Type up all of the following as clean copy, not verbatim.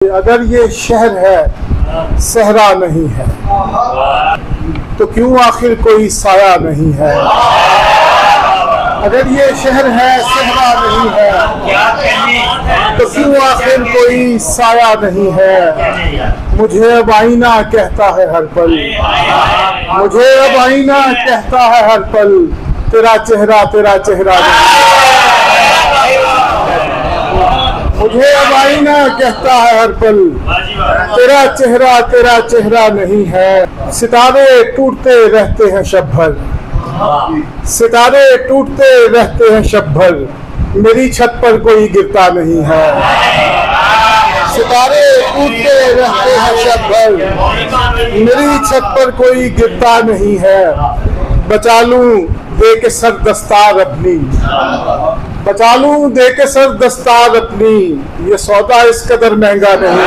अगर ये शहर है सहरा नहीं है तो क्यों आखिर कोई साया नहीं है। अगर ये शहर है सहरा नहीं है तो क्यों आखिर कोई साया नहीं है। मुझे अब आईना कहता है हर पल, मुझे अब आईना कहता है हर पल, तेरा चेहरा नहीं। मुझे अब आईना कहता है हर पल, तेरा चेहरा नहीं है। सितारे टूटते रहते हैं शब भर, सितारे टूटते रहते हैं शब भर, मेरी छत पर कोई गिरता नहीं है। सितारे टूटते रहते हैं शब भर, मेरी छत पर कोई गिरता नहीं है। बचा लूं दे के सर दस्तार अपनी, बचा लूं दे के सर दस्तार अपनी, ये सौदा इस कदर महंगा नहीं।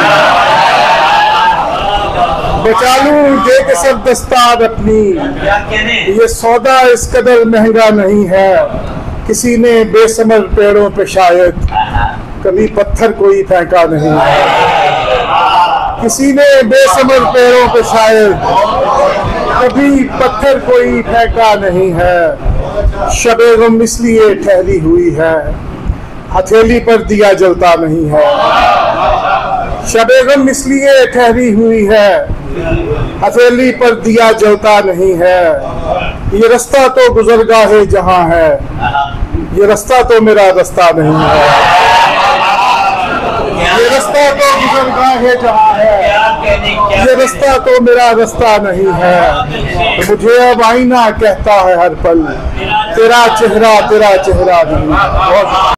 बचा लूं दे के सर दस्तार अपनी, ये सौदा इस कदर महंगा नहीं है। किसी ने बेसमर पेड़ों पे शायद कभी पत्थर कोई फेंका नहीं है। किसी ने बेसमर पेड़ों पे शायद कभी पत्थर कोई फेंका नहीं है। शबे गम इसलिए ठहरी हुई है, हथेली पर दिया जलता नहीं है। शबे गम इसलिए ठहरी हुई है, हथेली पर दिया जलता नहीं है। ये रास्ता तो गुजरगाहे जहां है, ये रास्ता तो मेरा रास्ता नहीं है। ये रास्ता तो गुजरगाहे जहां है, ये रास्ता तो मेरा रास्ता नहीं है। मुझे अब आईना कहता है हर पल, तेरा चेहरा नहीं।